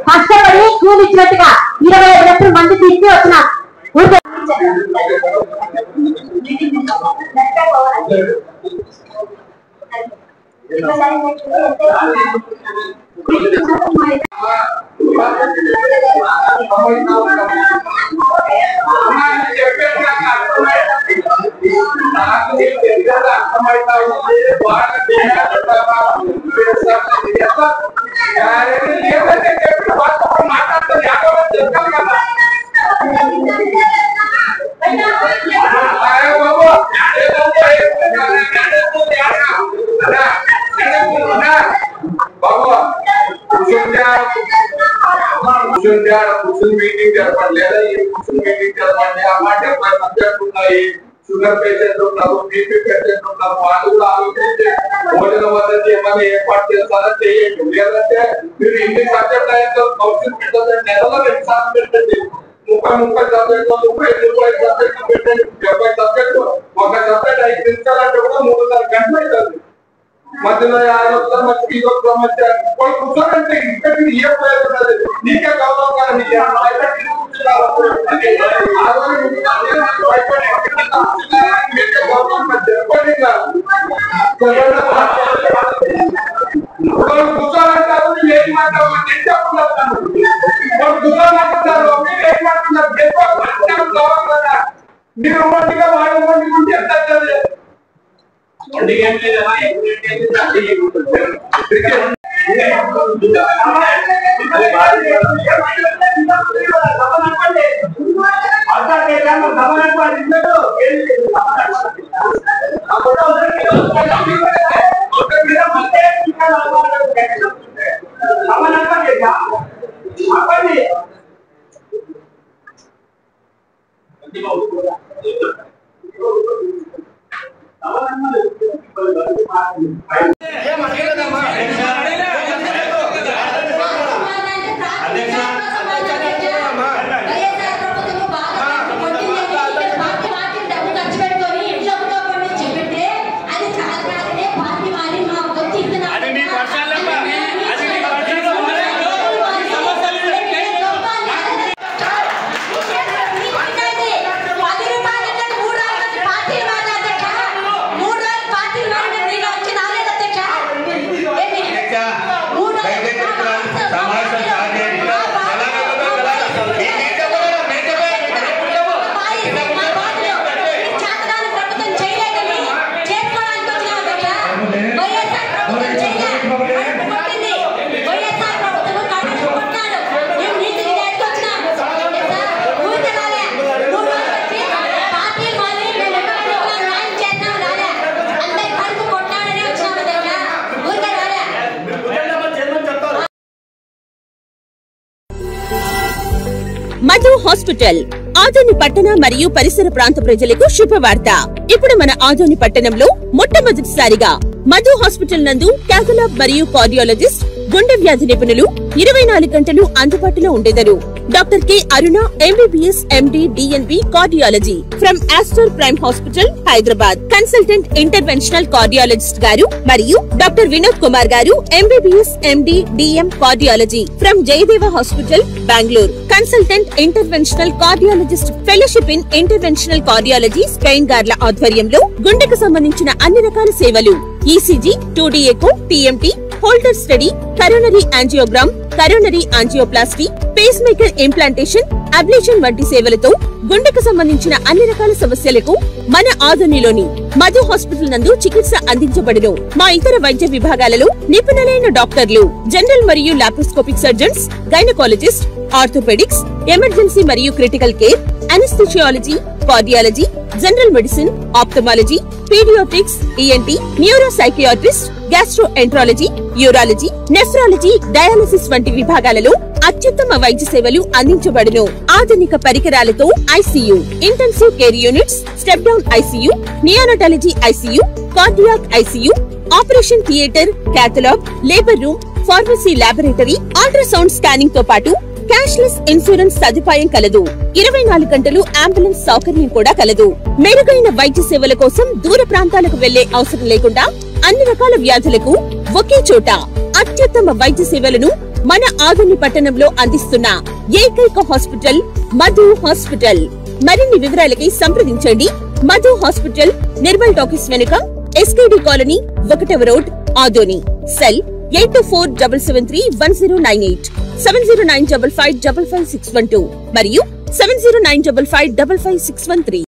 కష్టపడి కూలి ఇచ్చినట్టుగా 25 లక్షల మంది తీసుకు వచ్చిన మీటింగ్ జరపండి లేదా ఈ మీటింగ్ జరపండి అమ్మంటే సబ్జెక్ట్ ఉన్నాయి. షుగర్ పేషెంట్ ఉన్నారు, బీపీ పేషెంట్ ఉన్నారు, వాళ్ళు కూడా ఆలోచించి భోజన వద్దతి ఏమైనా ఏర్పాటు చేస్తారా చేయండి. లేదంటే మీరు ఇన్ని సబ్జెక్ట్ అయితే కౌన్సిల్ పెట్టండి, నెలలో 2 సార్లు పెట్టండి. 30 సబ్జెక్టు 35 సబ్జెక్టు పెట్టండి. 70 సబ్జెక్టు ఒక సబ్జెక్ట్ 5 నిమిషాలంటే కూడా 3.5 గంటలు అవుతుంది. మధ్యలో ఆయన సమస్య ఇదో సమస్య వాళ్ళు కూర్చోనంటే ఇక్కడికి ఏ ప్రయోజనం నీకే గౌరవం కానీ కూర్చోనంటారు మీరు ఏం మాట్లాడారు నేను చెప్పుకుంటాను. వాళ్ళు కూర్చోనంటారు మీరు ఏం మాట్లాడుతున్నారు గౌరవం కదా. మీరు ఒంటిగా వాడు ఒంటికుంటే ఎంత మధు హాస్పిటల్ ఆదోని పట్టణ మరియు పరిసర ప్రాంత ప్రజలకు శుభవార్త. ఇప్పుడు మన ఆదోని పట్టణంలో మొట్టమొదటిసారిగా మధు హాస్పిటల్ నందు క్యాథలాబ్ మరియు కార్డియాలజిస్ట్, గుండె వ్యాధి నిపుణులు 24 గంటలు అందుబాటులో ఉండేదరు. Doctor K Aruna MBBS MD DNB cardiology from Aster Prime hospital Hyderabad. Consultant interventional cardiologist గారు మరియు డాక్టర్ వినోద్ కుమార్ గారు MBBS MD DM cardiology from Jayadeva hospital Bengaluru. Consultant interventional cardiologist fellowship in interventional cardiology Spain గార్ల ఆధ్వర్యంలో గుండెకు సంబంధించిన అన్ని రకాల సేవలు ECG, 2D echo, TMT, Holter study, coronary angiogram, coronary angioplasty, pacemaker implantation, ablation వంటి సేవలతో గుండెకు సంబంధించిన అన్ని రకాల సమస్యలకు మన ఆదోనిలోని మధు హాస్పిటల్ నందు చికిత్స అందించబడును. మా ఇతర వైద్య విభాగాలలో నిపుణులైన డాక్టర్లు, జనరల్ మరియు laparoscopic surgeons, gynaecologist, orthopaedics, emergency మరియు critical care, anaesthesiology, cardiology, general medicine, ophthalmology, paediatrics, ENT, neuro psychiatrist, gastroenterology, urology, nephrology, dialysis వంటి విభాగాలలో అత్యుత్తమ వైద్య సేవలు అందించబడును. ఆధునిక పరికరాలతో ICU, intensive care units, step down ICU, neonatology ICU, cardiac ICU, operation theatre, cath lab, labour room, pharmacy laboratory, ultrasound scanning తో పాటు క్యాష్లెస్ ఇన్సూరెన్స్ సదుపాయం కలదు. 24 గంటలు అంబులెన్స్ సౌకర్యం కూడా కలదు. మెరుగైన వైద్య సేవల కోసం దూర ప్రాంతాలకు వెళ్లే అవసరం లేకుండా అన్ని రకాల వ్యాధులకు ఒకే చోట అత్యుత్తమ వైద్య సేవలను మన ఆదోని పట్టణంలో అందిస్తున్న ఏకైక హాస్పిటల్ మధు హాస్పిటల్. మరిన్ని వివరాలకి సంప్రదించండి. మధు హాస్పిటల్, నిర్మల్ టాకీస్ వెనుక, ఎస్కేడి కాలనీ, 1వ రోడ్, ఆదోని. సెల్ 8247731098, 7095555612 మరియు 7095555613.